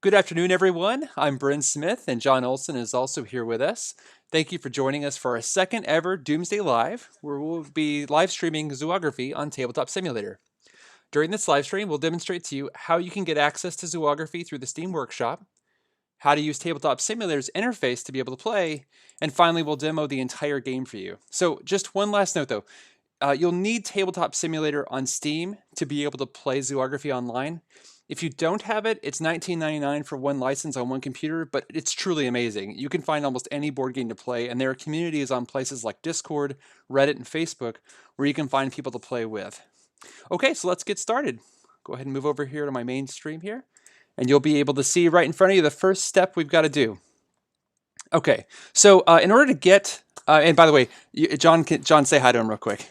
Good afternoon, everyone. I'm Bryn Smith, and John Olson is also here with us. Thank you for joining us for our second ever Doomsday Live, where we'll be live streaming Zoo-ography on Tabletop Simulator. During this live stream, we'll demonstrate to you how you can get access to Zoo-ography through the Steam Workshop, how to use Tabletop Simulator's interface to be able to play, and finally, we'll demo the entire game for you. So, just one last note though. You'll need Tabletop Simulator on Steam to be able to play Zoography online. If you don't have it, it's $19.99 for one license on one computer, but it's truly amazing. You can find almost any board game to play, and there are communities on places like Discord, Reddit, and Facebook where you can find people to play with. Okay, so let's get started. Go ahead and move over here to my main stream here, and you'll be able to see right in front of you the first step we've got to do. Okay, so in order to get, and by the way, John, say hi to him real quick.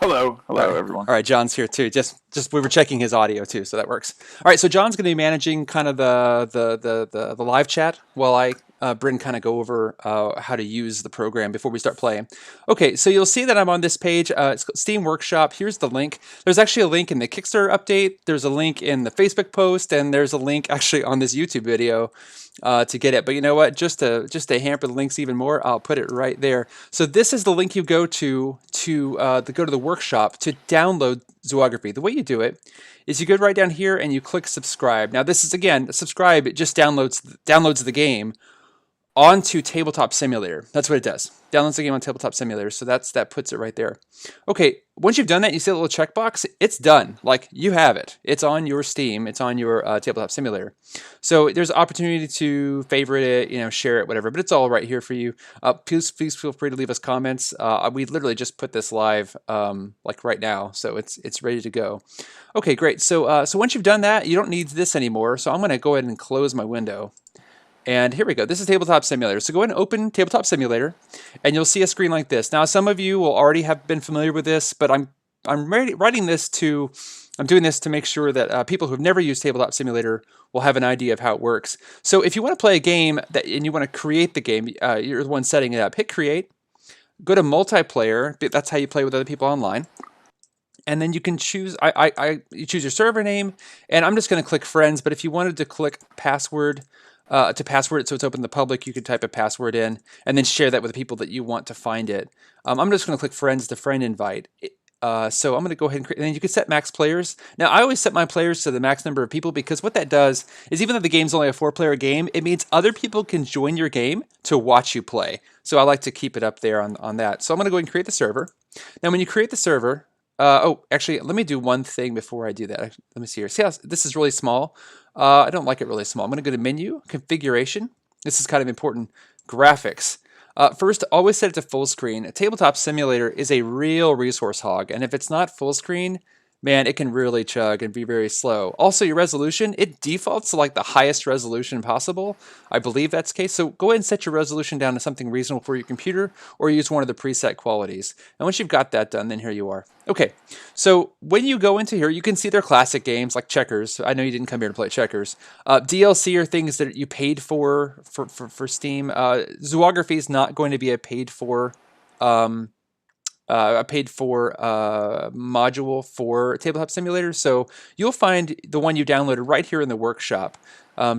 Hello, everyone. All right, John's here too. Just we were checking his audio too, so that works. All right, so John's going to be managing kind of the live chat while Bryn kind of go over how to use the program before we start playing. Okay, so you'll see that I'm on this page. It's Steam Workshop. Here's the link. There's actually a link in the Kickstarter update. There's a link in the Facebook post, and there's a link actually on this YouTube video to get it. But you know what? Just to hamper the links even more, I'll put it right there. So this is the link you go to go to the workshop to download Zoography. The way you do it is you go right down here and you click subscribe. Now this is, again, subscribe. It just downloads the game onto Tabletop Simulator. That's what it does. Downloads the game on Tabletop Simulator. So that puts it right there. Okay, once you've done that, you see a little checkbox. It's done. Like, you have it. It's on your Steam. It's on your Tabletop Simulator. So there's opportunity to favorite it, share it, whatever. But it's all right here for you. Please feel free to leave us comments. We literally just put this live like right now, so it's ready to go. Okay, great. So once you've done that, you don't need this anymore. So I'm going to go ahead and close my window. And here we go. This is Tabletop Simulator. So go ahead and open Tabletop Simulator, and you'll see a screen like this. Now, some of you will already have been familiar with this, but I'm doing this to make sure that people who have never used Tabletop Simulator will have an idea of how it works. So if you want to play a game and you want to create the game, you're the one setting it up. Hit Create. Go to Multiplayer. That's how you play with other people online. And then you can choose. You choose your server name, and I'm just going to click Friends. But if you wanted to click Password. To password it so it's open to the public, you could type a password in and then share that with the people that you want to find it. I'm just going to click Friends to friend invite. So I'm going to go ahead and create, and then you can set max players. Now, I always set my players to the max number of people because what that does is, even though the game's only a 4-player game, it means other people can join your game to watch you play. So I like to keep it up there on that. So I'm going to go ahead and create the server. Now, when you create the server, actually, let me do one thing before I do that. Let me see here. See how this is really small? I don't like it really small. I'm going to go to Menu, Configuration. This is kind of important. Graphics. First, always set it to full screen. A Tabletop Simulator is a real resource hog, and if it's not full screen, man, it can really chug and be very slow. Also, your resolution, it defaults to like the highest resolution possible. I believe that's the case. So go ahead and set your resolution down to something reasonable for your computer, or use one of the preset qualities. And once you've got that done, then here you are. Okay, so when you go into here, you can see their classic games like checkers. I know you didn't come here to play checkers. DLC are things that you paid for Steam. Zoography is not going to be a paid for module for Tabletop Simulator, so you'll find the one you downloaded right here in the workshop.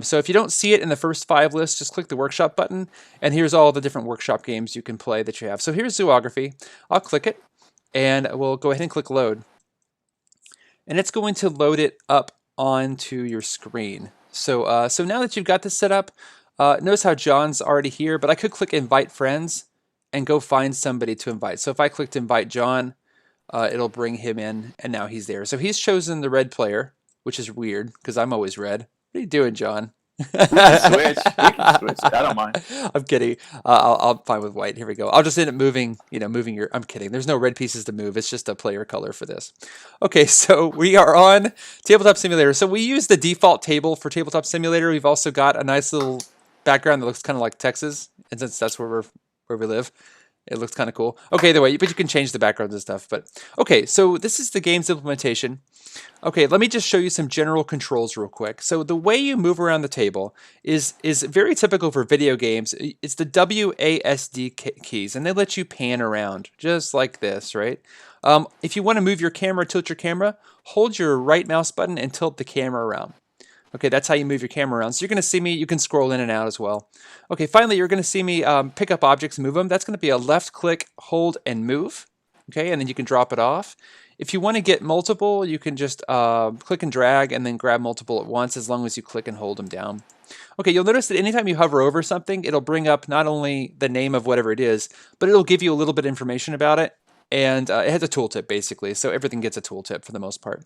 So if you don't see it in the first 5 lists, just click the workshop button, and here's all the different workshop games you can play that you have. So here's Zoography. I'll click it, and we'll go ahead and click Load. And it's going to load it up onto your screen. So, so now that you've got this set up, notice how John's already here, but I could click Invite Friends and go find somebody to invite. So if I clicked Invite John, it'll bring him in, and now he's there. So he's chosen the red player, which is weird because I'm always red. What are you doing, John? We can switch. I don't mind. I'm kidding. I'll fine with white. Here we go. I'll just end up moving your. I'm kidding. There's no red pieces to move. It's just a player color for this. Okay, so we are on Tabletop Simulator. So we use the default table for Tabletop Simulator. We've also got a nice little background that looks kind of like Texas, and since that's where we live, it looks kind of cool. Okay, the way, but you can change the backgrounds and stuff. But okay, so this is the game's implementation. Okay, let me just show you some general controls real quick. So the way you move around the table is very typical for video games. It's the WASD keys, and they let you pan around just like this, right? If you want to move your camera, tilt your camera, hold your right mouse button and tilt the camera around. Okay, that's how you move your camera around. So you're going to see me, you can scroll in and out as well. Okay, finally, you're going to see me pick up objects and move them. That's going to be a left click, hold, and move. Okay, and then you can drop it off. If you want to get multiple, you can just click and drag and then grab multiple at once as long as you click and hold them down. Okay, you'll notice that anytime you hover over something, it'll bring up not only the name of whatever it is, but it'll give you a little bit of information about it. And it has a tooltip, basically, so everything gets a tooltip for the most part.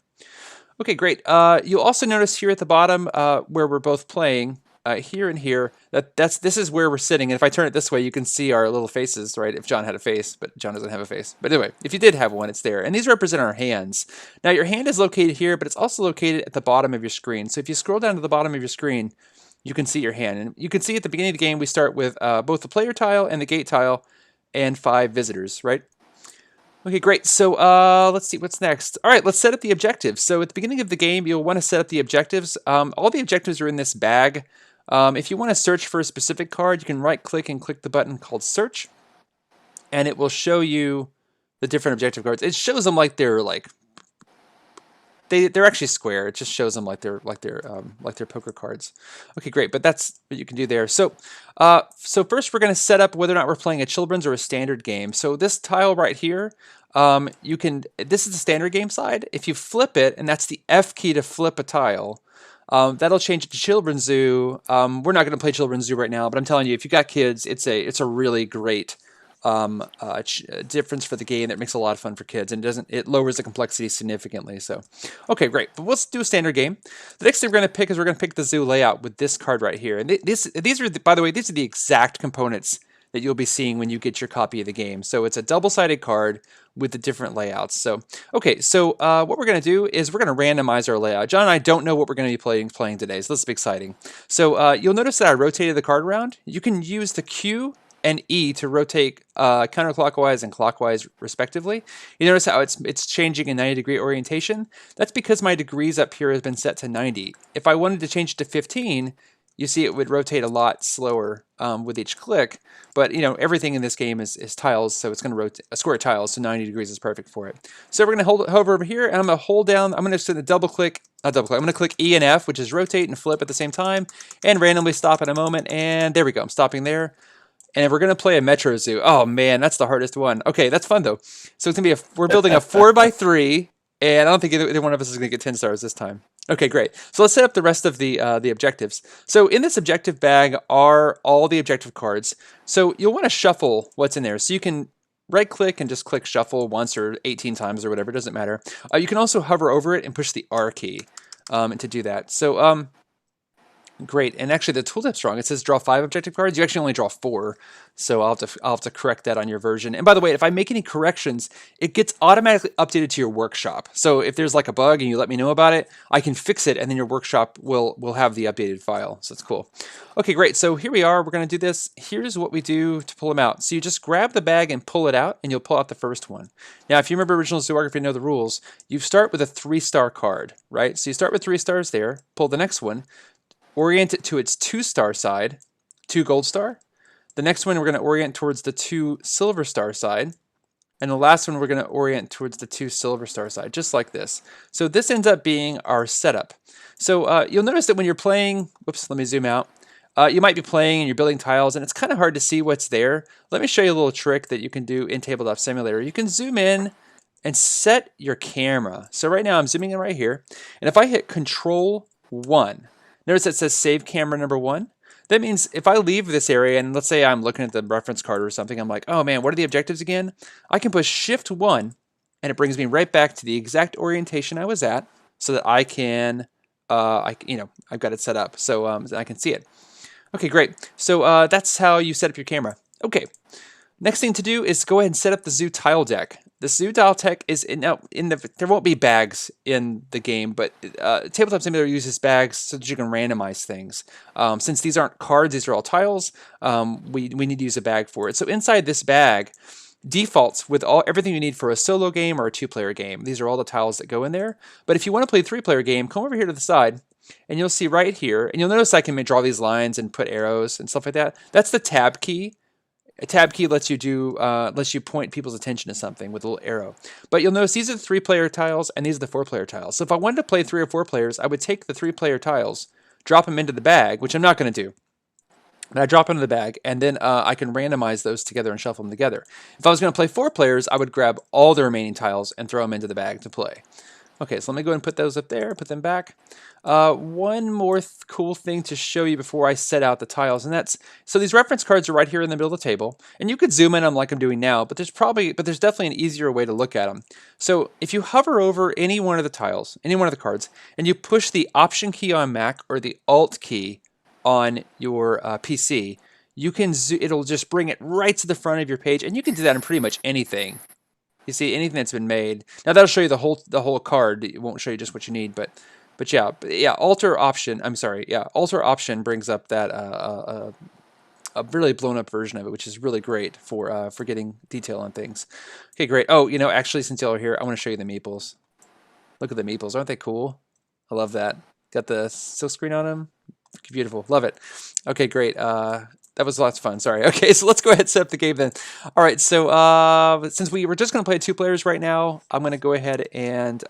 Okay, great. You'll also notice here at the bottom where we're both playing, here and here, this is where we're sitting. And if I turn it this way, you can see our little faces, right? If John had a face, but John doesn't have a face. But anyway, if you did have one, it's there. And these represent our hands. Now, your hand is located here, but it's also located at the bottom of your screen. So if you scroll down to the bottom of your screen, you can see your hand. And you can see at the beginning of the game, we start with both the player tile and the gate tile and 5 visitors, right? Okay, great. So let's see what's next. All right, let's set up the objectives. So at the beginning of the game, you'll want to set up the objectives. All the objectives are in this bag. If you want to search for a specific card, you can right-click and click the button called Search, and it will show you the different objective cards. It shows them like they're they're actually square. It just shows them like they're poker cards. Okay, great. But that's what you can do there. So, so first we're going to set up whether or not we're playing a children's or a standard game. So this tile right here, this is the standard game side. If you flip it, and that's the F key to flip a tile, that'll change it to Children's Zoo. We're not going to play Children's Zoo right now, but I'm telling you, if you got kids, it's a really great difference for the game that makes it a lot of fun for kids, and it lowers the complexity significantly. So, okay, great. But let's do a standard game. The next thing we're going to pick is we're going to pick the zoo layout with this card right here. And these are, by the way, these are the exact components that you'll be seeing when you get your copy of the game. So it's a double-sided card with the different layouts. So, okay, so what we're going to do is we're going to randomize our layout. John and I don't know what we're going to be playing today, so this is exciting. So you'll notice that I rotated the card around. You can use the Q and E to rotate counterclockwise and clockwise respectively. You notice how it's changing a 90-degree orientation? That's because my degrees up here has been set to 90. If I wanted to change it to 15, you see it would rotate a lot slower with each click. But you know, everything in this game is tiles, so it's going to rotate a square tiles, so 90 degrees is perfect for it. So we're going to hover over here, and I'm going to hold down. I'm going to double click. I'm going to click E and F, which is rotate and flip at the same time, and randomly stop in a moment. And there we go. I'm stopping there. And we're going to play a Metro Zoo. Oh man, that's the hardest one. Okay, that's fun though. So it's going to be we're building a 4x3, and I don't think either one of us is going to get 10 stars this time. Okay, great. So let's set up the rest of the objectives. So in this objective bag are all the objective cards. So you'll want to shuffle what's in there. So you can right-click and just click shuffle once or 18 times or whatever. It doesn't matter. You can also hover over it and push the R key to do that. So great, and actually the tooltip's wrong. It says draw 5 objective cards. You actually only draw 4, so I'll have to correct that on your version. And by the way, if I make any corrections, it gets automatically updated to your workshop. So if there's like a bug and you let me know about it, I can fix it, and then your workshop will have the updated file. So it's cool. Okay, great. So here we are. We're going to do this. Here's what we do to pull them out. So you just grab the bag and pull it out, and you'll pull out the first one. Now, if you remember original Zoo-ography and know the rules, you start with a 3-star card, right? So you start with 3 stars there. Pull the next one. Orient it to its 2-star side, 2 gold star. The next one we're going to orient towards the 2 silver star side. And the last one we're going to orient towards the 2 silver star side, just like this. So this ends up being our setup. So you'll notice that when you're playing, whoops, let me zoom out. You might be playing and you're building tiles and it's kind of hard to see what's there. Let me show you a little trick that you can do in Tabletop Simulator. You can zoom in and set your camera. So right now I'm zooming in right here. And if I hit Control 1, notice it says save camera number 1. That means if I leave this area and let's say I'm looking at the reference card or something, I'm like, oh man, what are the objectives again? I can push Shift 1 and it brings me right back to the exact orientation I was at so that I can, I've got it set up so I can see it. Okay, great. So that's how you set up your camera. Okay. Next thing to do is go ahead and set up the zoo tile deck. The zoo tile deck is there won't be bags in the game, but Tabletop Simulator uses bags so that you can randomize things. Since these aren't cards, these are all tiles, we need to use a bag for it. So inside this bag defaults with everything you need for a solo game or a 2-player game. These are all the tiles that go in there. But if you want to play a 3-player game, come over here to the side, and you'll see right here, and you'll notice I can draw these lines and put arrows and stuff like that. That's the tab key. A tab key lets you point people's attention to something with a little arrow. But you'll notice these are the 3-player tiles and these are the 4-player tiles. So if I wanted to play 3 or 4 players, I would take the 3-player tiles, drop them into the bag, which I'm not going to do. But I drop them into the bag, and then I can randomize those together and shuffle them together. If I was going to play 4 players, I would grab all the remaining tiles and throw them into the bag to play. Okay, so let me go ahead and put those up there, put them back. One more cool thing to show you before I set out the tiles, and that's, so these reference cards are right here in the middle of the table, and you could zoom in on them like I'm doing now, but there's definitely an easier way to look at them. So if you hover over any one of the tiles, any one of the cards, and you push the Option key on Mac or the Alt key on your PC, you can it'll just bring it right to the front of your page, and you can do that in pretty much anything. You see, anything that's been made. Now that'll show you the whole card. It won't show you just what you need, but yeah. Alter option brings up that a really blown up version of it, which is really great for getting detail on things. Okay, great. Oh, actually, since y'all are here, I want to show you the meeples. Look at the meeples, aren't they cool? I love that. Got the silk screen on them. Beautiful, love it. Okay, great. That was lots of fun. Sorry. Okay, so let's go ahead and set up the game then. All right, so since we were just going to play 2 players right now, I'm going to go ahead and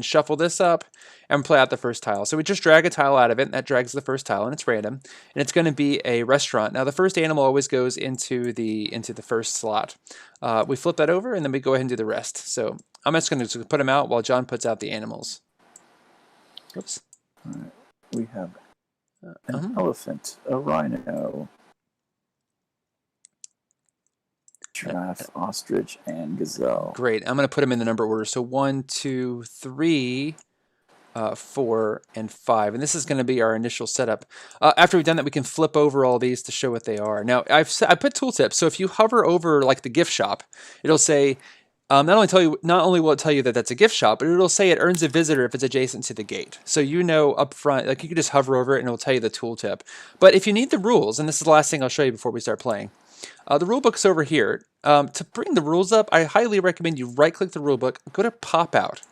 shuffle this up and play out the first tile. So we just drag a tile out of it, and that drags the first tile, and it's random, and it's going to be a restaurant. Now the first animal always goes into the first slot. We flip that over, and then we go ahead and do the rest. So I'm just going to put them out while John puts out the animals. Oops. All right. We have an elephant, a rhino, giraffe, ostrich, and gazelle. Great. I'm going to put them in the number order. So 1, 2, 3, 4, and 5. And this is going to be our initial setup. After we've done that, we can flip over all these to show what they are. Now, I put tooltips. So if you hover over like the gift shop, it'll say, not only will it tell you that that's a gift shop, but it'll say it earns a visitor if it's adjacent to the gate. So up front, like you can just hover over it and it'll tell you the tooltip. But if you need the rules, and this is the last thing I'll show you before we start playing, the rule book's over here. To bring the rules up, I highly recommend you right-click the rule book, go to Pop Out.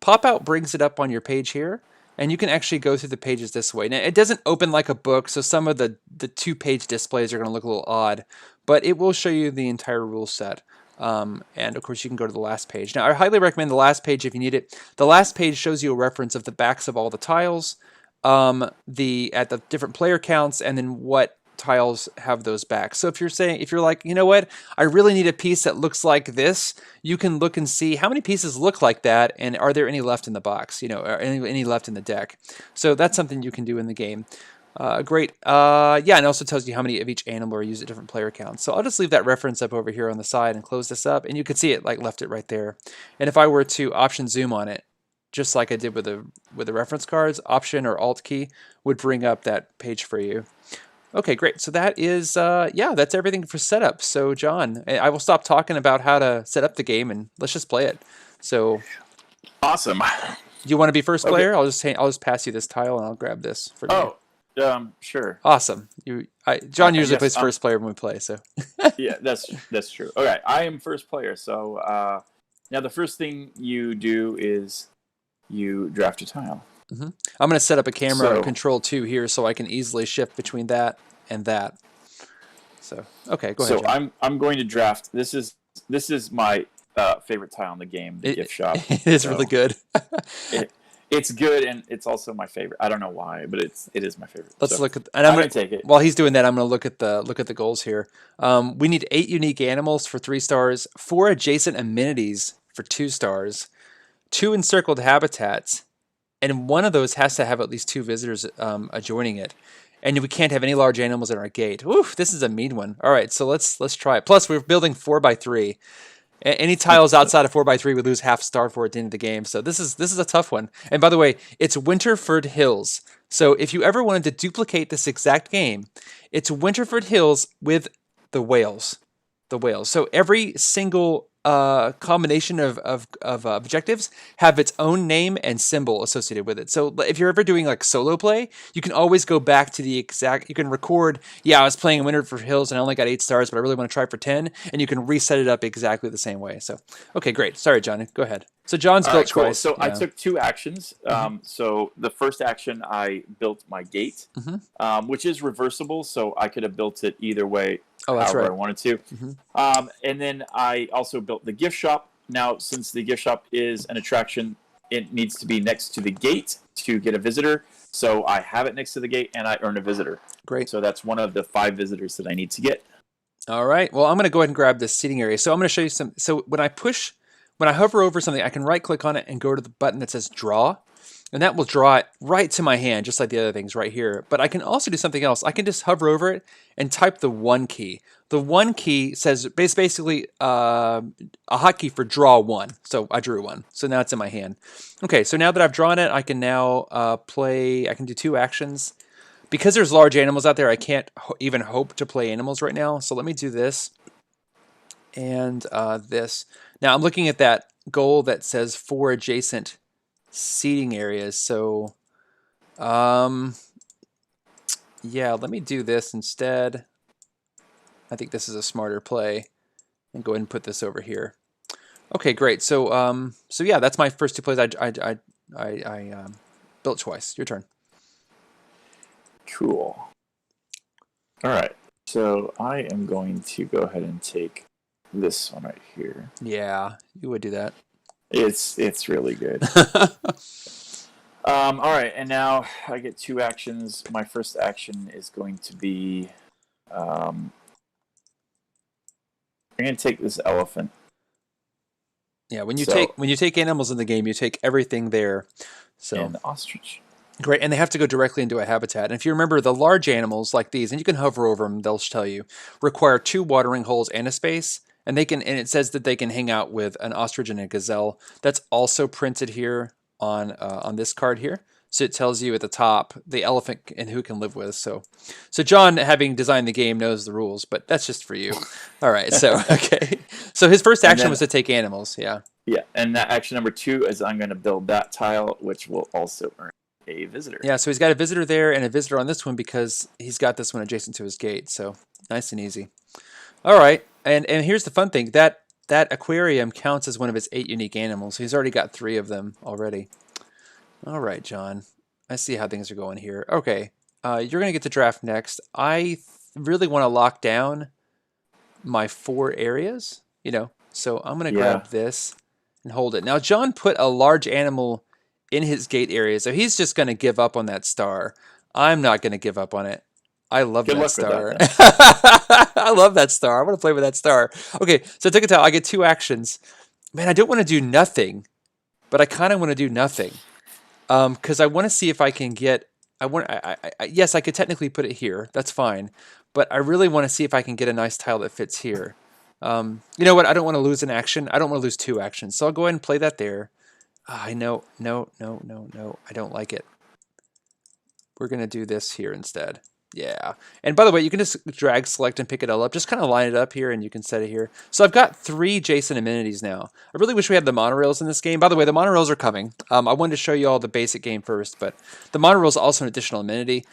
Pop Out brings it up on your page here, and you can actually go through the pages this way. Now, it doesn't open like a book, so some of the 2-page displays are going to look a little odd, but it will show you the entire rule set. And of course you can go to the last page. Now I highly recommend the last page if you need it. The last page shows you a reference of the backs of all the tiles, at the different player counts, and then what tiles have those backs. So if you're like, you know what, I really need a piece that looks like this, you can look and see how many pieces look like that, and are there any left in the box, or any left in the deck. So that's something you can do in the game. Great. Yeah, and it also tells you how many of each animal are used at different player counts. So I'll just leave that reference up over here on the side and close this up, and you can see it left it right there. And if I were to Option zoom on it, just like I did with the reference cards, Option or Alt key would bring up that page for you. Okay, great. So that is, that's everything for setup. So John, I will stop talking about how to set up the game, and let's just play it. So awesome. You want to be first player? I'll just pass you this tile, and I'll grab this for you. Sure. Awesome. John usually plays first player when we play, so. Yeah, that's true. Okay, I am first player. So now the first thing you do is you draft a tile. I'm going to set up a camera Control 2 here so I can easily shift between that and that. So okay, go ahead. So John. I'm going to draft. This is my favorite tile in the game, the gift shop. It is really good. It's good, and it's also my favorite. I don't know why, but it is my favorite. Let's look at. And I'm going to take it. While he's doing that, I'm going to look at the goals here. We need 8 unique animals for 3 stars, 4 adjacent amenities for 2 stars, 2 encircled habitats, and one of those has to have at least 2 visitors adjoining it. And we can't have any large animals in our gate. Oof, this is a mean one. All right, so let's try it. Plus, we're building 4x3. Any tiles outside of 4x3 would lose half star for at the end of the game. So this is a tough one. And by the way, it's Winterford Hills. So if you ever wanted to duplicate this exact game, it's Winterford Hills with the whales. The whales. So every single combination of objectives have its own name and symbol associated with it. So if you're ever doing like solo play, you can always go back to the exact, you can record, I was playing Winterford Hills and I only got 8 stars, but I really want to try for 10, and you can reset it up exactly the same way. So, okay, great. Sorry, John, go ahead. So John's built twice. So I took 2 actions. So the first action, I built my gate, which is reversible, so I could have built it either way. However I wanted to. And then I also built the gift shop. Now, since the gift shop is an attraction, it needs to be next to the gate to get a visitor. So I have it next to the gate, and I earn a visitor. Great. So that's one of the 5 visitors that I need to get. All right. Well, I'm going to go ahead and grab this seating area. So I'm going to show you some. So when I hover over something, I can right click on it and go to the button that says draw. And that will draw it right to my hand, just like the other things right here. But I can also do something else. I can just hover over it and type the 1 key. The 1 key says basically a hotkey for draw 1. So I drew 1. So now it's in my hand. Okay, so now that I've drawn it, I can now play. I can do 2 actions. Because there's large animals out there, I can't even hope to play animals right now. So let me do this and this. Now I'm looking at that goal that says 4 adjacent seating areas. So, yeah, let me do this instead. I think this is a smarter play. And go ahead and put this over here. Okay, great. So, so yeah, that's my first 2 plays. I built twice. Your turn. Cool. All right. So I am going to go ahead and take this one right here. Yeah, you would do that. It's really good. All right, and now I get 2 actions. My first action is going to be I'm going to take this elephant. Yeah, when you take animals in the game, you take everything there. So and the ostrich. Great, and they have to go directly into a habitat. And if you remember, the large animals like these, and you can hover over them, they'll tell you, require 2 watering holes and a space. And it says that they can hang out with an ostrich and a gazelle. That's also printed here on this card here. So it tells you at the top the elephant and who can live with. So John, having designed the game, knows the rules, but that's just for you. All right. So okay. So his first action was to take animals. Yeah. Yeah, and that action number 2 is I'm going to build that tile, which will also earn a visitor. Yeah. So he's got a visitor there and a visitor on this one because he's got this one adjacent to his gate. So nice and easy. All right. And here's the fun thing that aquarium counts as one of his 8 unique animals. He's already got 3 of them already. All right, John. I see how things are going here. Okay, you're going to get to draft next. I really want to lock down my 4 areas, so I'm going to grab this and hold it. Now, John put a large animal in his gate area, so he's just going to give up on that star. I'm not going to give up on it. I love that star. I love that star. I want to play with that star. Okay, so I took a tile. I get 2 actions. Man, I don't want to do nothing, but I kind of want to do nothing. Because I want to see if I can get. Yes, I could technically put it here. That's fine, but I really want to see if I can get a nice tile that fits here. You know what? I don't want to lose an action. I don't want to lose 2 actions, so I'll go ahead and play that there. I know. No. I don't like it. We're gonna do this here instead. Yeah. And by the way, you can just drag, select, and pick it all up. Just kind of line it up here, and you can set it here. So I've got 3 Jason amenities now. I really wish we had the monorails in this game. By the way, the monorails are coming. I wanted to show you all the basic game first, but the monorail is also an additional amenity.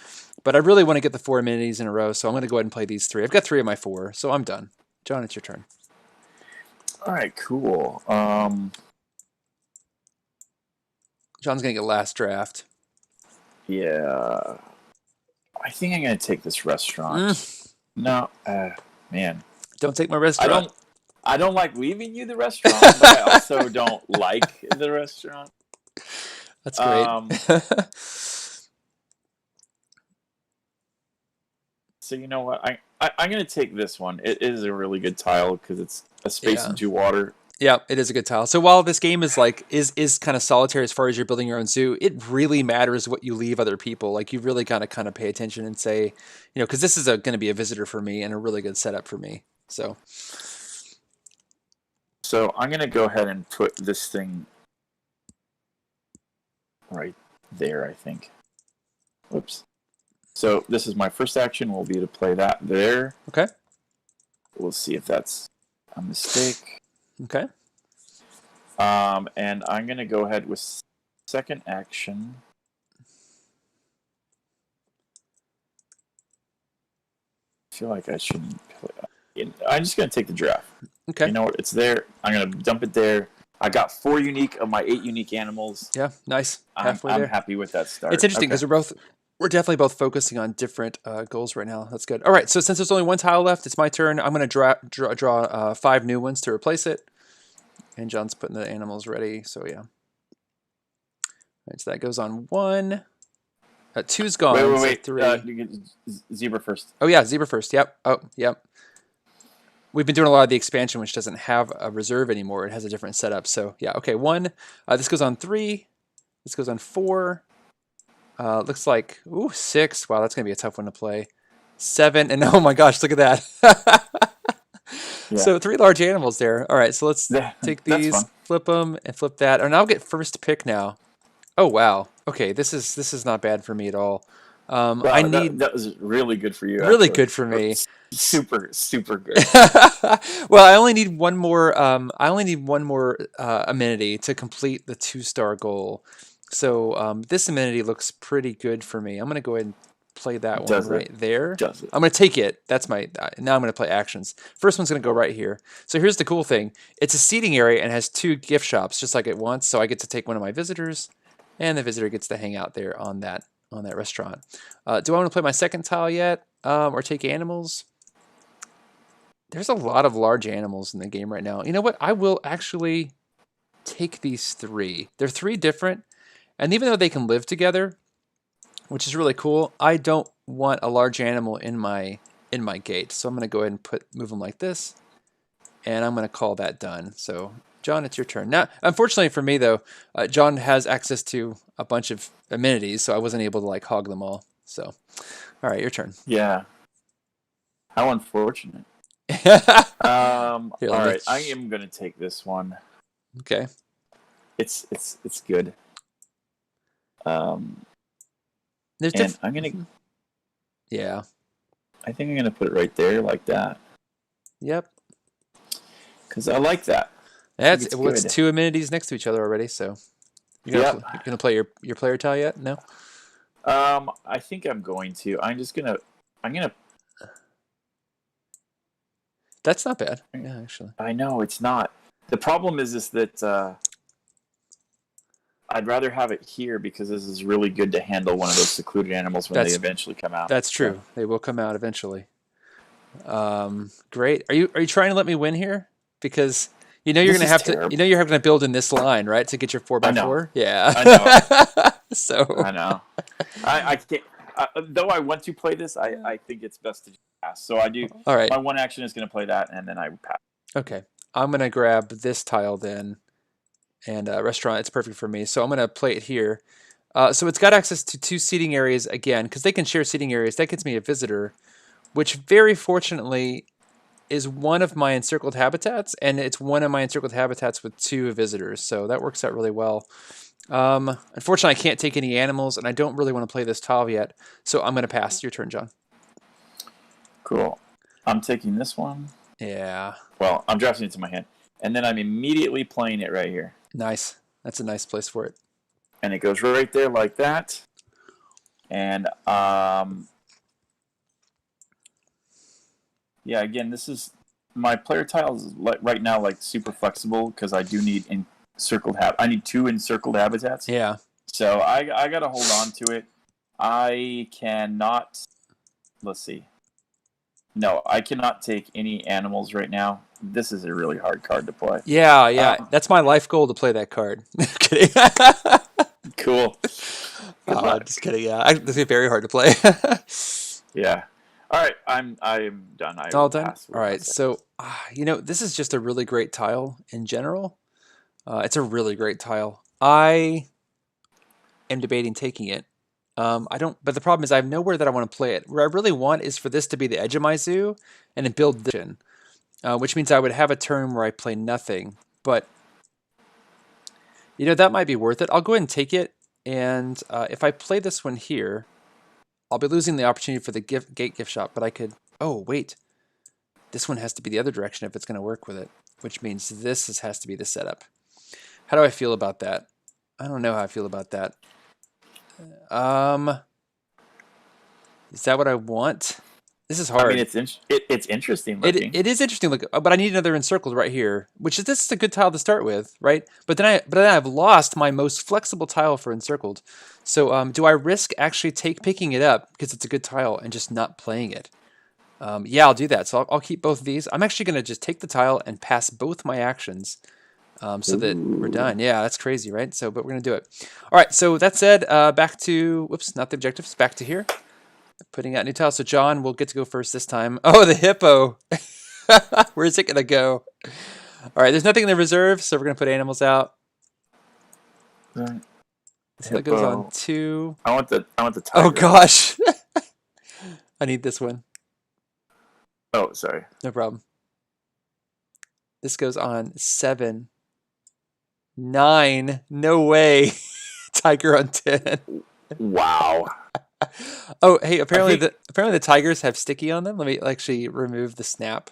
But I really want to get the 4 amenities in a row, so I'm going to go ahead and play these 3. I've got 3 of my 4, so I'm done. John, it's your turn. All right, cool. John's going to get last draft. Yeah. I think I'm going to take this restaurant. No, man. Don't take my restaurant. I don't like leaving you the restaurant, but I also don't like the restaurant. That's great. So you know what? I'm going to take this one. It is a really good tile because it's a space into water. Yeah, it is a good tile. So while this game is is kind of solitary as far as you're building your own zoo, it really matters what you leave other people. Like you really got to kind of pay attention and say, because this is going to be a visitor for me and a really good setup for me. So I'm going to go ahead and put this thing right there, I think. Whoops. So this is my first action. Will be to play that there. Okay. We'll see if that's a mistake. Okay. And I'm going to go ahead with second action. I feel like I shouldn't play. I'm just going to take the draft. Okay. You know what? It's there. I'm going to dump it there. I got 4 unique of my 8 unique animals. Yeah, nice. I'm happy with that start. It's interesting because we're definitely both focusing on different goals right now. That's good. All right, so since there's only 1 tile left, it's my turn. I'm going to draw 5 new ones to replace it. And John's putting the animals ready, so yeah. Right, so that goes on 1. 2's gone. Wait. So 3. You get zebra first. Oh yeah, zebra first. Yep. Oh, yep. We've been doing a lot of the expansion, which doesn't have a reserve anymore. It has a different setup. So yeah, okay, 1. This goes on 3. This goes on 4. Looks like 6. Wow, that's gonna be a tough one to play. 7, and oh my gosh, look at that. Yeah. So 3 large animals there. All right, so let's take these, flip them, and flip that. And I'll get first pick now. Oh wow. Okay, this is not bad for me at all. Wow, that was really good for you. Really good for me. Super good. Well, I only need one more. Amenity to complete the 2-star goal. So this amenity looks pretty good for me. I'm gonna go ahead and play that one right there. I'm gonna take it. That's my. Now I'm gonna play actions. First one's gonna go right here. So here's the cool thing. It's a seating area and has 2 gift shops, just like it wants. So I get to take one of my visitors, and the visitor gets to hang out there on that restaurant. Do I want to play my second tile yet, or take animals? There's a lot of large animals in the game right now. You know what? I will actually take these 3. They're 3 different, and even though they can live together, which is really cool, I don't want a large animal in my gate. So I'm going to go ahead and move them like this, and I'm going to call that done. So John, it's your turn. Now, unfortunately for me though, John has access to a bunch of amenities, so I wasn't able to like hog them all. So, all right, your turn. Yeah. How unfortunate. Here, all right, I am gonna take this one. Okay. It's good. There's I'm gonna. Yeah. I think I'm gonna put it right there, like that. Yep. Because I like that. It's 2 amenities next to each other already. So you're gonna play your player tile yet? No. I think I'm going to. I'm gonna. That's not bad. Yeah, actually. I know it's not. The problem is that I'd rather have it here because this is really good to handle one of those secluded animals when they eventually come out. That's true. Yeah. They will come out eventually. Great. Are you trying to let me win here? Because you're gonna have to. You're having to build in this line, right, to get your 4x4. Yeah. I know. So. I know. I can't. Though I want to play this, I think it's best to just pass. So I do. All right. My one action is going to play that, and then I pass. Okay. I'm going to grab this tile then, and restaurant. It's perfect for me. So I'm going to play it here. So it's got access to 2 seating areas again, because they can share seating areas. That gets me a visitor, which very fortunately is one of my encircled habitats, and it's one of my encircled habitats with 2 visitors. So that works out really well. Unfortunately, I can't take any animals, and I don't really want to play this tile yet, so I'm going to pass. Your turn, John. Cool. I'm taking this one. Yeah. Well, I'm drafting it to my hand, and then I'm immediately playing it right here. Nice. That's a nice place for it. And it goes right there like that. And, yeah, again, this is... My player tile is right now like super flexible because I do need I need 2 encircled habitats. Yeah. So I got to hold on to it. I cannot... Let's see. No, I cannot take any animals right now. This is a really hard card to play. Yeah. That's my life goal, to play that card. Kidding. Cool. Just kidding. Yeah, this is very hard to play. Yeah. All right, I'm done. All done. All right. So, this is just a really great tile in general. It's a really great tile. I am debating taking it. But the problem is I have nowhere that I want to play it. Where I really want is for this to be the edge of my zoo and then build this in, which means I would have a turn where I play nothing. But, that might be worth it. I'll go ahead and take it. And if I play this one here, I'll be losing the opportunity for the gate gift shop. But I could... Oh, wait. This one has to be the other direction if it's going to work with it, which means this has to be the setup. How do I feel about that? I don't know how I feel about that. Is that what I want? This is hard. I mean, it's interesting looking. It is interesting looking, but I need another encircled right here, this is a good tile to start with, right? But then I've lost my most flexible tile for encircled. So do I risk actually picking it up because it's a good tile and just not playing it? Yeah, I'll do that. So I'll keep both of these. I'm actually going to just take the tile and pass both my actions. so that we're Ooh. done. Yeah, that's crazy, right? So, but we're gonna do it. All right. So that said, back to whoops, not the objectives. Back to here. Putting out new tiles. So John will get to go first this time. Oh, the hippo. Where's it gonna go? All right. There's nothing in the reserve, so we're gonna put animals out. Right. So that goes on Hippo. 2. I want the Oh tiger. gosh. I need this one. Oh, sorry. No problem. This goes on 7. 9. No way. Tiger on 10. Wow. Oh, hey, apparently think- the tigers have sticky on them. Let me actually remove the snap.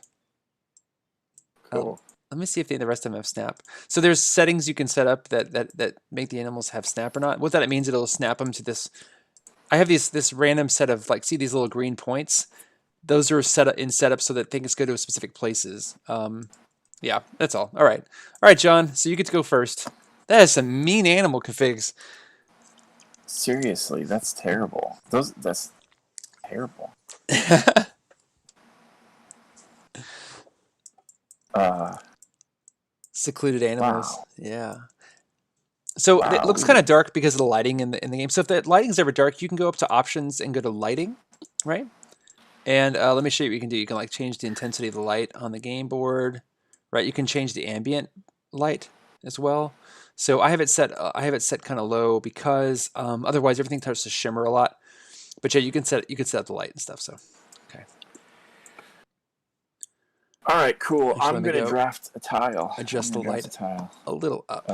Cool. Let me see if the rest of them have snap. So there's settings you can set up that make the animals have snap or not. What that means, it'll snap them to this. I have this random set of, like, see these little green points? Those are set up in setup so that things go to specific places. Yeah, that's all. All right, John. So you get to go first. That is some mean animal configs. Seriously, that's terrible. That's terrible. Secluded animals. Wow. Yeah. So it looks kind of dark because of the lighting in the game. So if the lighting's ever dark, you can go up to options and go to lighting, right? And let me show you what you can do. You can, like, change the intensity of the light on the game board, right? You can change the ambient light as well. So I have it set kind of low because otherwise everything starts to shimmer a lot. But yeah, you can set up the light and stuff. So okay. All right, cool. Actually, I'm let me gonna go draft a tile. adjust the light a little up.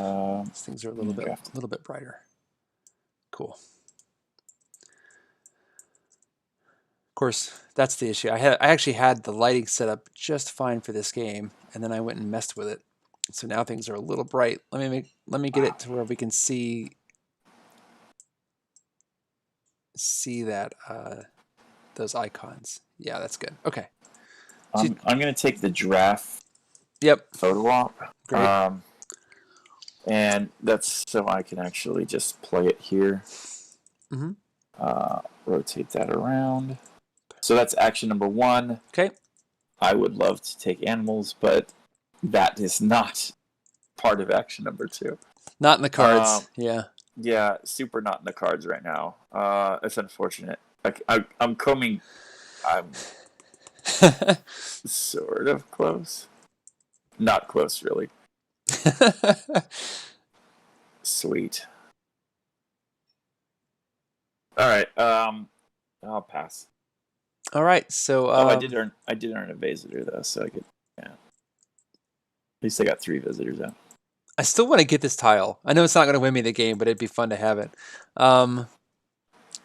These things are a little bit brighter. Cool. Of course, that's the issue. I actually had the lighting set up just fine for this game, and then I went and messed with it. So now things are a little bright. Let me get it to where we can see that those icons. Yeah, that's good. Okay. I'm gonna take the giraffe. Yep. Photo op. Great. And that's so I can actually just play it here. Mm-hmm. Rotate that around. So that's action number 1. Okay. I would love to take animals, but that is not part of action number 2. Not in the cards. Yeah. Yeah, super not in the cards right now. It's unfortunate. I'm coming. I'm sort of close. Not close, really. Sweet. All right. I'll pass. All right. So I did earn a visitor though, so I could. Yeah. At least I got 3 visitors out. I still want to get this tile. I know it's not going to win me the game, but it'd be fun to have it.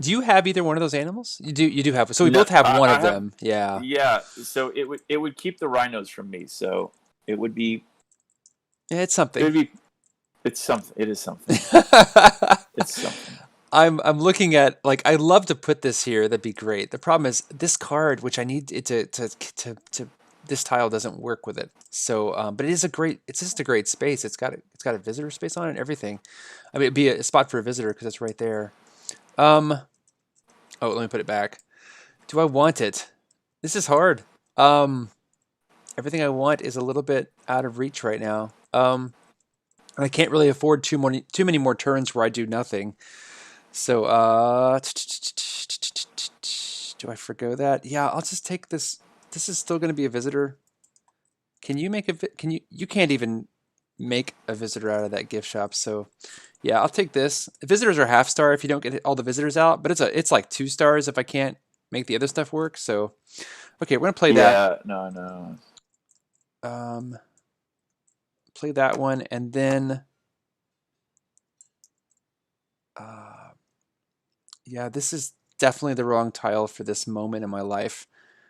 Do you have either one of those animals? You do have. So we both have one of them. Yeah. Yeah. So it would keep the rhinos from me. So it would be. Yeah, it's something. It's something. It is something. It's something. I'm looking at, like, I'd love to put this here. That'd be great. The problem is this card, which I need it to this tile doesn't work with it. So, but it's just a great space. It's got a visitor space on it and everything. I mean, it'd be a spot for a visitor because it's right there. Oh, let me put it back. Do I want it? This is hard. Everything I want is a little bit out of reach right now. And I can't really afford too many more turns where I do nothing. So, do I forgo that? Yeah, I'll just take this. This is still going to be a visitor. Can you make you can't even make a visitor out of that gift shop. So, yeah, I'll take this. Visitors are half star if you don't get all the visitors out, but it's like 2 stars if I can't make the other stuff work. So, okay, we're going to play that. Yeah, no. Play that one, and then yeah, this is definitely the wrong tile for this moment in my life.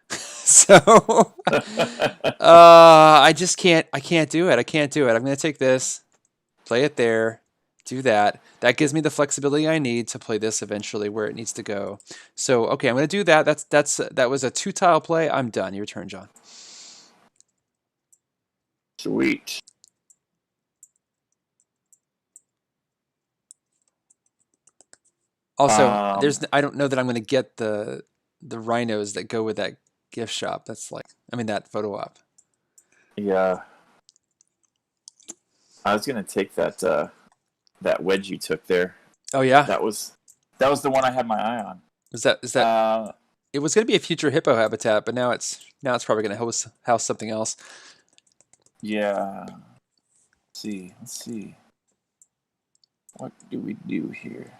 So I can't do it. I'm going to take this, play it there, do that. That gives me the flexibility I need to play this eventually where it needs to go. So, okay, I'm going to do that. That was a 2 tile play. I'm done. Your turn, John. Sweet. Also, I don't know that I'm going to get the rhinos that go with that gift shop. That's like, I mean, that photo op. Yeah. I was gonna take that wedge you took there. Oh yeah, That was the one I had my eye on. is that? It was going to be a future hippo habitat, but now it's probably going to house something else. Yeah. Let's see. What do we do here?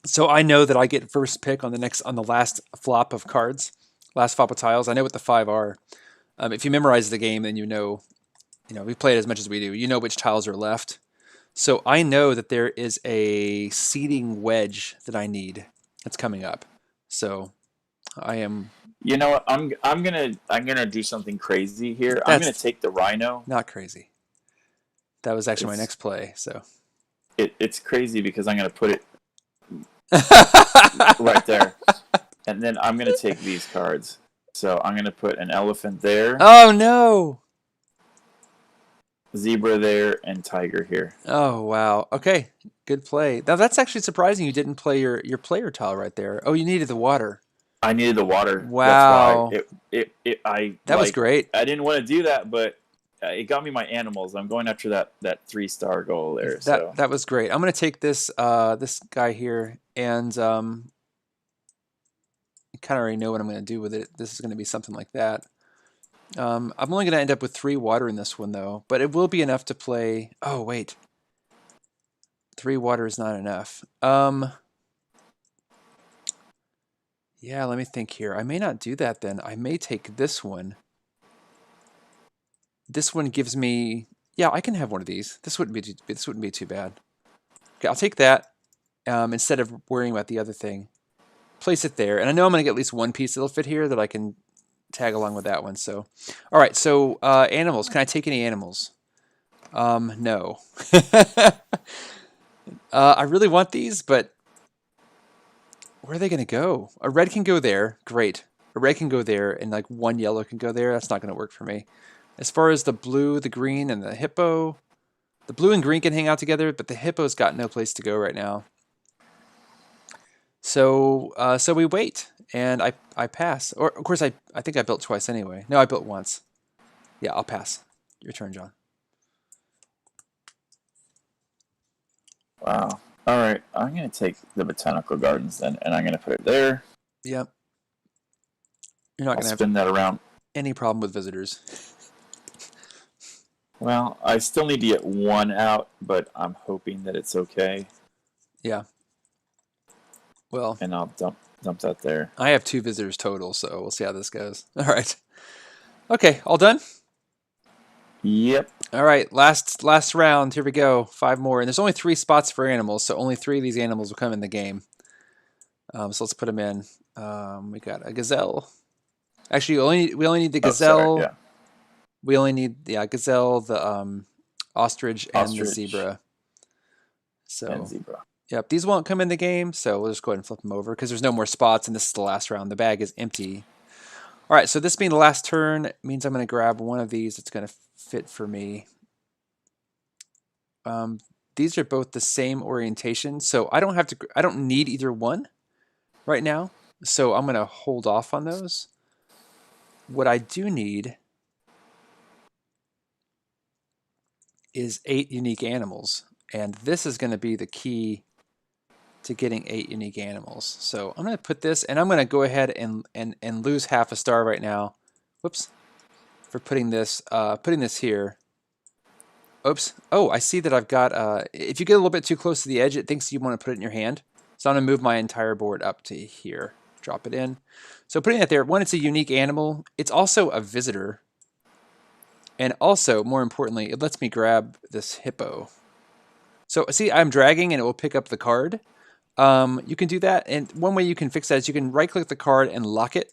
So I know that I get first pick on the last flop of cards, last flop of tiles. I know what the five are. If you memorize the game, then we play it as much as we do. You know which tiles are left. So I know that there is a seeding wedge that I need that's coming up. So I am. You know what? I'm gonna do something crazy here. I'm gonna That's take the rhino. not crazy. That was actually my It's next play. So. it's crazy because I'm gonna put it right there, and then I'm gonna take these cards. So I'm gonna put an elephant there, Oh no! zebra there, and tiger here. Oh wow. Okay, good play. Now that's actually surprising. You didn't play your player tile right there. Oh, you needed the water. I needed the water. That's why Wow, that was like great. I didn't want to do that, but it got me my animals. I'm going after that 3-star goal there. That So that was great. I'm gonna take this guy here, and you kind of already know what I'm gonna do with it. This is gonna be something like that. I'm only gonna end up with 3 water in this one though, but it will be enough to play. Oh wait, 3 water is not enough. Yeah, let me think here. I may not do that then. I may take this one. This one gives me, yeah, I can have one of these. This wouldn't be too bad. Okay, I'll take that instead of worrying about the other thing. Place it there, and I know I'm going to get at least one piece that'll fit here that I can tag along with that one. So, all right. So animals. Can I take any animals? No. I really want these, but where are they going to go? A red can go there. Great. A red can go there, and like one yellow can go there. That's not going to work for me. As far as the blue, the green, and the hippo, the blue and green can hang out together, but the hippo's got no place to go right now. So we wait, and I pass. Or of course I think I built twice anyway. No, I built once. Yeah, I'll pass. Your turn, John. wow. All right, I'm gonna take the botanical gardens then, and I'm gonna put it there. Yep. You're not I'll gonna have spin that around. any problem with visitors. Well, I still need to get one out, but I'm hoping that it's okay. Yeah. Well, And I'll dump that there. I have 2 visitors total, so we'll see how this goes. All right. Okay, all done? Yep. All right, last round. Here we go. 5 more, and there's only 3 spots for animals, so only 3 of these animals will come in the game. So let's put them in. We got a gazelle. Actually, we only need the Oh, sorry. gazelle. Yeah. We only need the gazelle, the ostrich, and the Ostrich zebra. and So, zebra. yep, these won't come in the game, so we'll just go ahead and flip them over because there's no more spots, and this is the last round. The bag is empty. All right, so this being the last turn means I'm going to grab one of these that's going to fit for me. These are both the same orientation, so I don't need either one right now, so I'm going to hold off on those. What I do need is 8 unique animals, and this is going to be the key to getting 8 unique animals. So I'm going to put this, and I'm going to go ahead and lose half a star right now. Whoops, for putting this here. Oops. Oh, I see that I've got. If you get a little bit too close to the edge, it thinks you want to put it in your hand. So I'm going to move my entire board up to here. Drop it in. So putting that there, one, it's a unique animal. It's also a visitor. And also, more importantly, it lets me grab this hippo. So see, I'm dragging and it will pick up the card. You can do that, and one way you can fix that is you can right-click the card and lock it.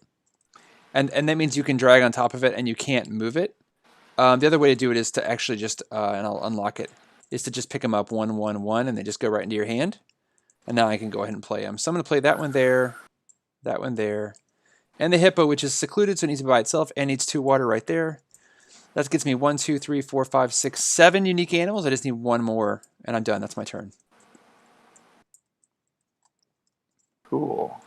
And that means you can drag on top of it and you can't move it. The other way to do it is to actually just, and I'll unlock it, is to just pick them up 1, 1, 1, and they just go right into your hand. And now I can go ahead and play them. So I'm going to play that one there, and the hippo, which is secluded, so it needs to be by itself, and needs 2 water right there. That gets me 1, 2, 3, 4, 5, 6, 7 unique animals. I just need 1 more, and I'm done. That's my turn. Cool.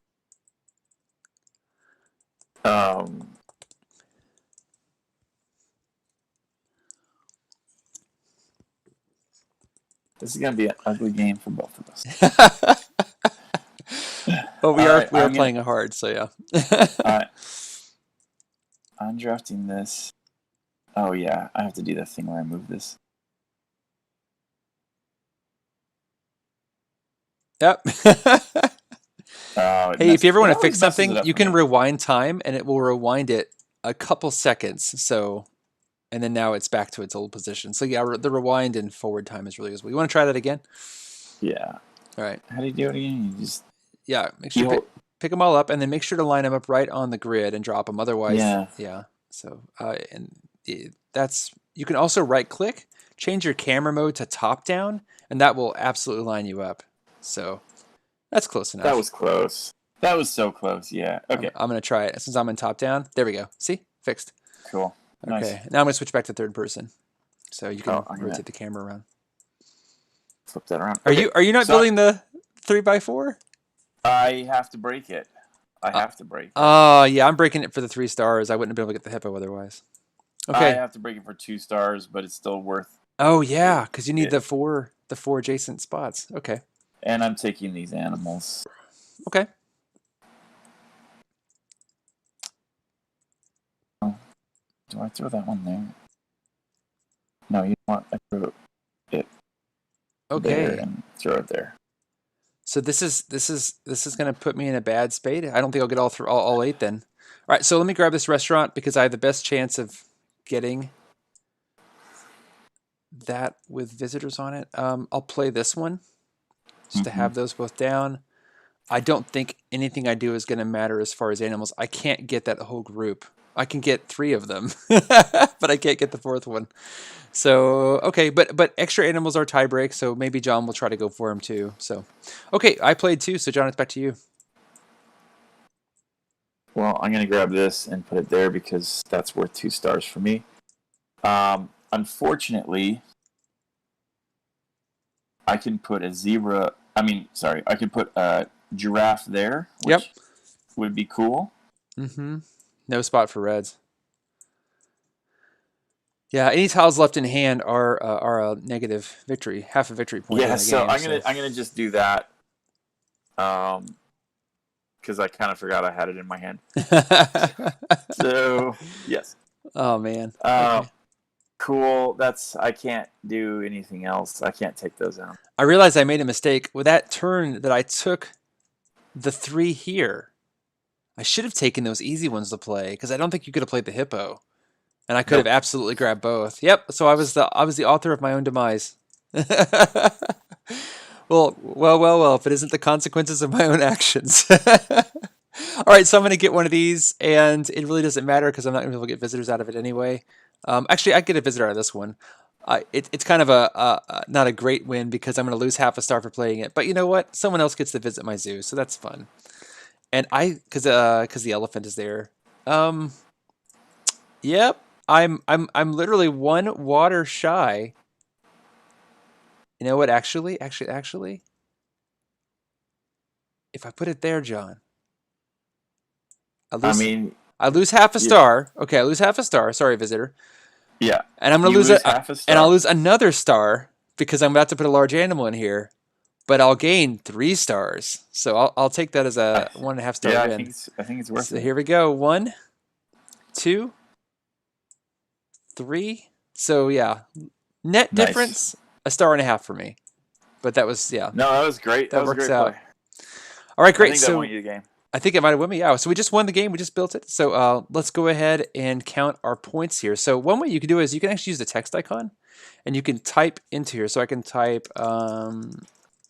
This is gonna be an ugly game for both of us. Well, we All are right, we are playing it hard, so yeah. All right. I'm drafting this. Oh yeah, I have to do that thing where I move this. Yep. Hey, if you ever want to fix something, you can rewind time, and it will rewind it a couple seconds. So, and then now it's back to its old position. So yeah, the rewind and forward time is really useful. You want to try that again? Yeah. All right. How do you do it again? You just make sure you pick them all up, and then make sure to line them up right on the grid and drop them. Otherwise, yeah. So, that's you can also right click, change your camera mode to top down, and that will absolutely line you up. So that's close enough. That was close. That was so close. Yeah. Okay. I'm going to try it since I'm in top down. There we go. See? Fixed. Cool. Okay. Nice. Now I'm going to switch back to third person. So you can rotate the camera around. Flip that around. Are you not building the 3x4? I have to break it. I have to break it. Oh, yeah. I'm breaking it for the 3 stars. I wouldn't have been able to get the hippo otherwise. Okay. I have to break it for 2 stars, but it's still worth. Oh, yeah. Because you need the four adjacent spots. Okay. And I'm taking these animals. Okay. Do I throw that one there? No, you want I throw it there and throw it there. So this is going to put me in a bad spade. I don't think I'll get all 8 then. All right, so let me grab this restaurant because I have the best chance of getting that with visitors on it. I'll play this one just to have those both down. I don't think anything I do is going to matter as far as animals. I can't get that whole group. I can get 3 of them, but I can't get the 4th one. So, okay, but extra animals are tie break, so maybe John will try to go for him too. So, okay, I played 2, so John, it's back to you. Well, I'm going to grab this and put it there because that's worth 2 stars for me. Unfortunately, I can put a zebra. I can put a giraffe there, which would be cool. Mm-hmm. No spot for reds. Yeah, any tiles left in hand are a negative victory, half a victory point. Yeah, so I'm gonna just do that, because I kind of forgot I had it in my hand. So yes. Oh man. Okay. Cool. I can't do anything else. I can't take those out. I realized I made a mistake with that turn that I took the 3 here. I should have taken those easy ones to play because I don't think you could have played the hippo, and I could have absolutely grabbed both. Yep. So I was the author of my own demise. Well. If it isn't the consequences of my own actions. All right. So I'm going to get one of these, and it really doesn't matter because I'm not going to be able to get visitors out of it anyway. Actually, I get a visitor out of this one. It's kind of not a great win because I'm going to lose half a star for playing it. But you know what? Someone else gets to visit my zoo, so that's fun. And because the elephant is there. Yep. I'm literally 1 water shy. You know what? Actually, if I put it there, John, I lose half a star. Okay, I lose half a star. Sorry, visitor. Yeah. And I'm gonna lose half a star. And I'll lose another star because I'm about to put a large animal in here. But I'll gain 3 stars, so I'll take that as a 1.5 star win. I think it's worth it. So here we go. 1, 2, 3. So yeah, net difference 1.5 stars for me. But that was No, that was great. That works was a great out. play. All right, great. I think that won you the game. I think it might have won me. Yeah. So we just won the game. We just built it. So let's go ahead and count our points here. So one way you can do is you can actually use the text icon, and you can type into here. So I can type.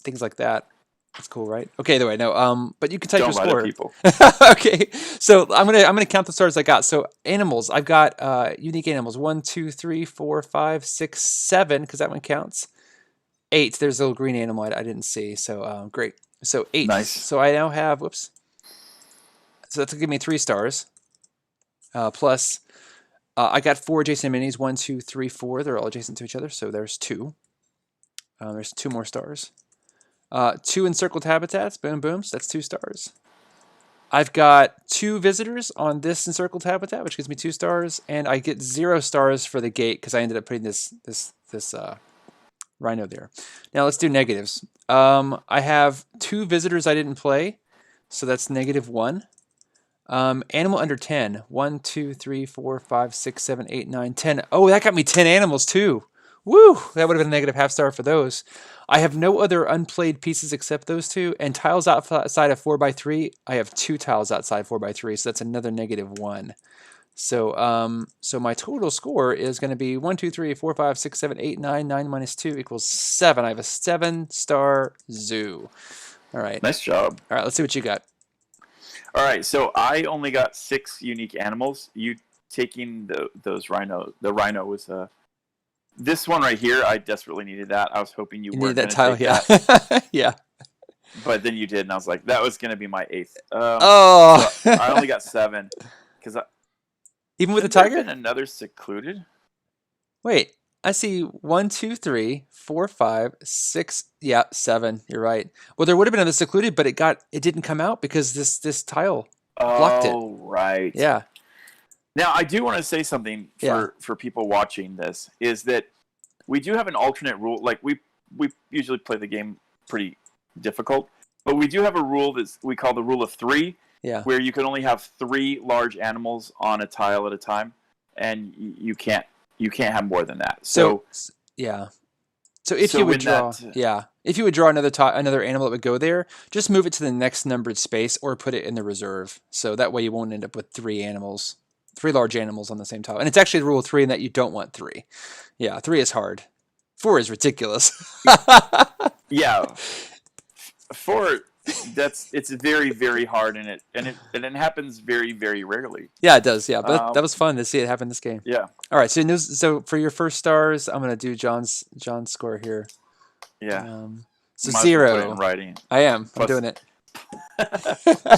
Things like that. That's cool, right? Okay, either way, no. But you can type your score. People. Okay, so I'm gonna count the stars I got. So animals, I've got unique animals. 1, 2, 3, 4, 5, 6, 7, because that one counts. 8. There's a little green animal I didn't see. So great. So 8. Nice. So I now have. Whoops. So that's gonna give me 3 stars. Plus, I got 4 adjacent minis. 1, 2, 3, 4. They're all adjacent to each other. So there's 2. There's 2 more stars. 2 encircled habitats, boom, boom, so that's 2 stars. I've got 2 visitors on this encircled habitat, which gives me 2 stars, and I get 0 stars for the gate because I ended up putting this rhino there. Now let's do negatives. I have 2 visitors I didn't play, so that's -1. Animal under 10. 1, 2, 3, 4, 5, 6, 7, 8, 9, 10. Oh, that got me 10 animals too. Woo! That would have been a negative half star for those. I have no other unplayed pieces except those 2. And tiles outside of 4x3, I have 2 tiles outside 4x3, so that's another -1. So so my total score is going to be 1, 2, 3, 4, 5, 6, 7, 8, 9. 9 minus 2 equals 7. I have a 7-star zoo. All right. Nice job. All right, let's see what you got. All right, so I only got 6 unique animals. You taking those rhino? The rhino was this one right here. I desperately needed that. I was hoping you weren't needed that tile, yeah. Yeah. But then you did, and I was like, that was going to be my 8th. Oh, so I only got 7 because even with the tiger. Another secluded. Wait, I see 1, 2, 3, 4, 5, 6. Yeah, 7. You're right. Well, there would have been another secluded, but it didn't come out because this tile blocked it. Oh, right. Yeah. Now, I do want to say something for people watching this, is that we do have an alternate rule. Like, we usually play the game pretty difficult, but we do have a rule that we call the rule of 3, where you can only have 3 large animals on a tile at a time, and you can't have more than that. So yeah. So if you would draw, if you would draw another animal that would go there, just move it to the next numbered space or put it in the reserve. So that way you won't end up with 3 large animals on the same tile. And it's actually the rule of 3 in that you don't want 3. Yeah, 3 is hard. 4 is ridiculous. Yeah, 4. It's very, very hard, and it happens very, very rarely. Yeah, it does. Yeah, but that was fun to see it happen this game. Yeah. All right. So for your first stars, I'm gonna do John's score here. Yeah. So Might 0. put it in writing. I am. Plus, I'm doing it.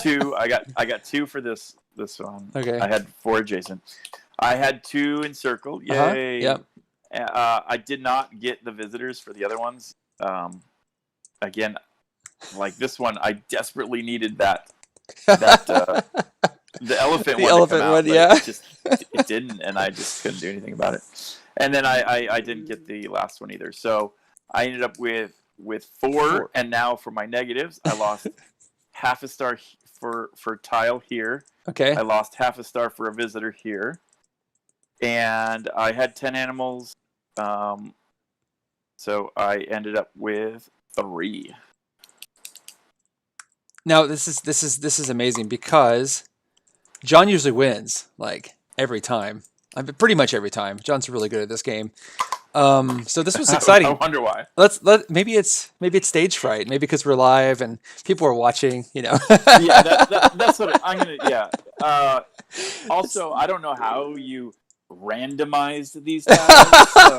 2. I got 2 for this one. Okay. I had 4 adjacent. I had 2 encircled. Yay. Yep. I did not get the visitors for the other ones. Again, like this one, I desperately needed that the elephant The one. elephant to come out, one, but yeah. it didn't, and I just couldn't do anything about it. And then I didn't get the last one either. So I ended up with 4, and now for my negatives, I lost half a star for tile here. Okay. I lost half a star for a visitor here, and I had 10 animals. So I ended up with 3. Now this is amazing because John usually wins like every time. I mean, pretty much every time. John's really good at this game. So this was exciting. I wonder why. Maybe it's stage fright. Maybe because we're live and people are watching. Yeah, that's what I'm gonna. Yeah. Also, I don't know how you randomized these tiles. So.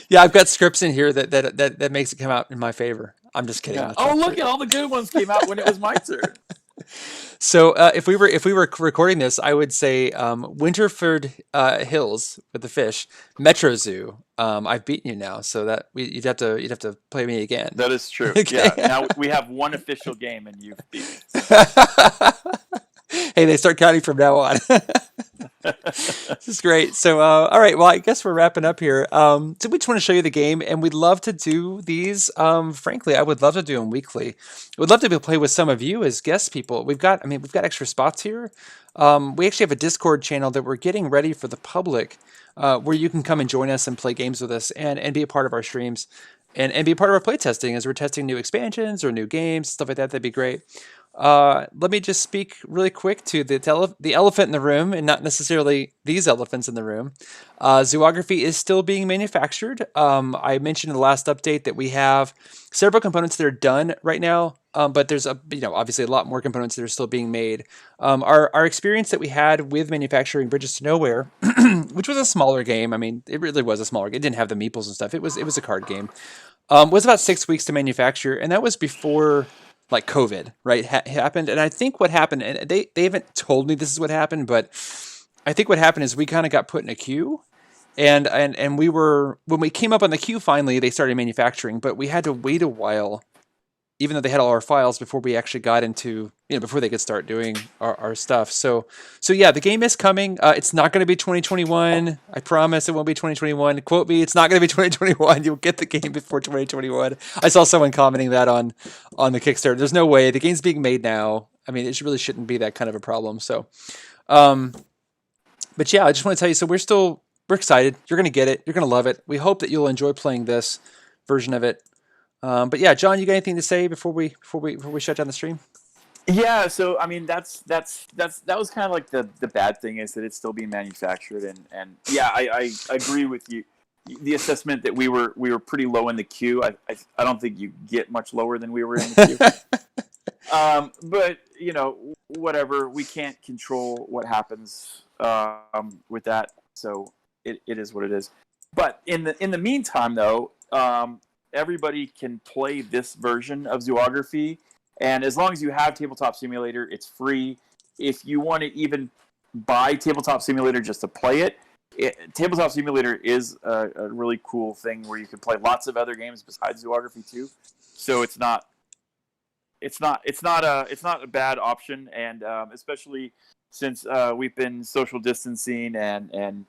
Yeah, I've got scripts in here that makes it come out in my favor. I'm just kidding. Yeah. Oh, look at all the good ones came out when it was my turn. So if we were recording this, I would say Winterford Hills with the fish, Metro Zoo. I've beaten you now, so that you'd have to play me again. That is true. Okay. Yeah. Now we have one official game, and you've beat me. Hey, they start counting from now on. This is great. So, all right. Well, I guess we're wrapping up here. So we just want to show you the game, and we'd love to do these. Frankly, I would love to do them weekly. We'd love to be able to play with some of you as guest people. We've got extra spots here. We actually have a Discord channel that we're getting ready for the public, where you can come and join us and play games with us and be a part of our streams and be a part of our play testing as we're testing new expansions or new games, stuff like that. That'd be great. Let me just speak really quick to the elephant in the room, and not necessarily these elephants in the room. Zoo-ography is still being manufactured. I mentioned in the last update that we have several components that are done right now, but there's obviously a lot more components that are still being made. Our experience that we had with manufacturing Bridges to Nowhere, which was a smaller game. I mean, it really was a smaller game. It didn't have the meeples and stuff. It was a card game. Was about 6 weeks to manufacture, and that was before like COVID, right, happened. And I think what happened, and they haven't told me this is what happened, but I think what happened is we kind of got put in a queue, and we were, when we came up on the queue finally, they started manufacturing, but we had to wait a while even though they had all our files before we actually got into, before they could start doing our stuff. So yeah, the game is coming. It's not going to be 2021. I promise it won't be 2021. Quote me, it's not going to be 2021. You'll get the game before 2021. I saw someone commenting that on the Kickstarter. There's no way. The game's being made now. I mean, it really shouldn't be that kind of a problem. So, but yeah, I just want to tell you, so we're excited. You're going to get it. You're going to love it. We hope that you'll enjoy playing this version of it. But yeah, John, you got anything to say before we shut down the stream? Yeah, so I mean that was kind of like the bad thing is that it's still being manufactured, and yeah, I agree with you. The assessment that we were pretty low in the queue. I don't think you get much lower than we were in the queue. But whatever, we can't control what happens with that, so it is what it is. But in the meantime, though, everybody can play this version of Zoo-ography. And as long as you have Tabletop Simulator, it's free. If you want to even buy Tabletop Simulator just to play it, Tabletop Simulator is a really cool thing where you can play lots of other games besides Zoo-ography too. So it's not a bad option, and especially since we've been social distancing and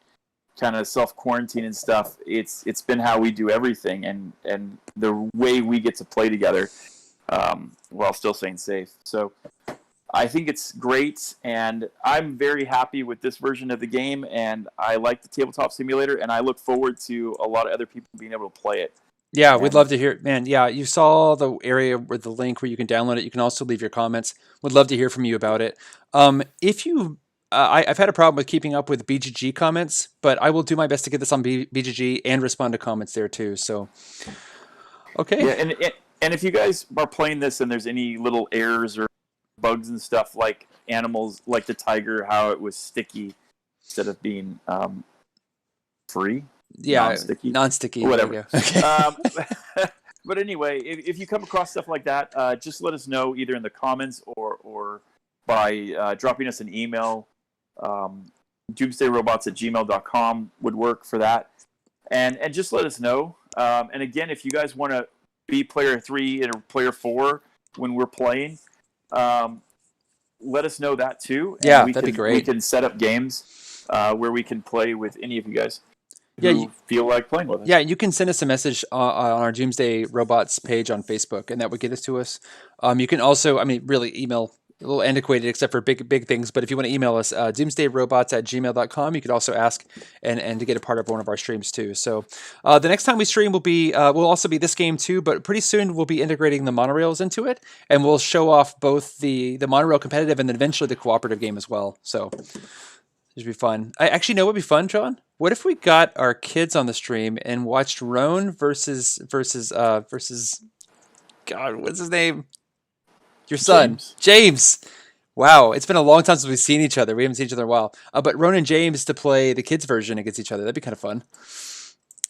kind of self-quarantine and stuff, it's been how we do everything, and the way we get to play together while still staying safe. So I think it's great, and I'm very happy with this version of the game, and I like the Tabletop Simulator, and I look forward to a lot of other people being able to play it. Yeah, we'd love to hear it, man. Yeah, you saw the area with the link where you can download it. You can also leave your comments. Would love to hear from you about it. If you I've had a problem with keeping up with BGG comments, but I will do my best to get this on BGG and respond to comments there too. So, okay. Yeah, and if you guys are playing this and there's any little errors or bugs and stuff, like animals, like the tiger, how it was sticky instead of being free. Yeah, non-sticky. Whatever. Okay. But anyway, if you come across stuff like that, just let us know either in the comments or by dropping us an email. Doomsdayrobots@gmail.com would work for that, and just let us know. And again, if you guys want to be player 3 and player 4 when we're playing, let us know that too. And yeah, that'd be great. We can set up games where we can play with any of you guys who feel like playing with us. Yeah, you can send us a message on our Doomsday Robots page on Facebook, and that would get us to us. You can also, really email. A little antiquated except for big things, but if you want to email us, doomsdayrobots@gmail.com, you could also ask and to get a part of one of our streams too. So the next time we stream will also be this game too, but pretty soon we'll be integrating the monorails into it, and we'll show off both the monorail competitive and then eventually the cooperative game as well. So it should be fun. I actually know what would be fun, John. What if we got our kids on the stream and watched Roan versus God, what's his name? Your son, James. Wow, it's been a long time since we've seen each other. We haven't seen each other in a while. But Roan and James to play the kids version against each other. That'd be kind of fun.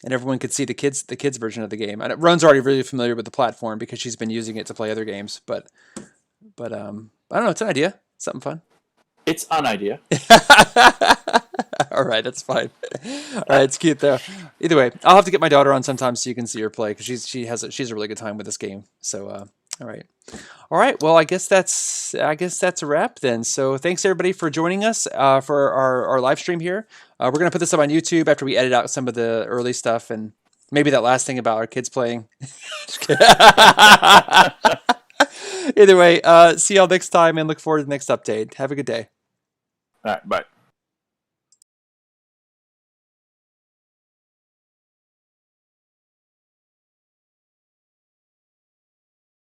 And everyone could see the kids version of the game. And Roan's already really familiar with the platform because she's been using it to play other games. But I don't know. It's an idea. Something fun. It's an idea. All right, that's fine. All right, it's cute though. Either way, I'll have to get my daughter on sometime so you can see her play because she has a really good time with this game. So. All right. Well, I guess that's a wrap then. So thanks everybody for joining us for our live stream here. We're gonna put this up on YouTube after we edit out some of the early stuff and maybe that last thing about our kids playing. Either way, see y'all next time and look forward to the next update. Have a good day. All right. Bye.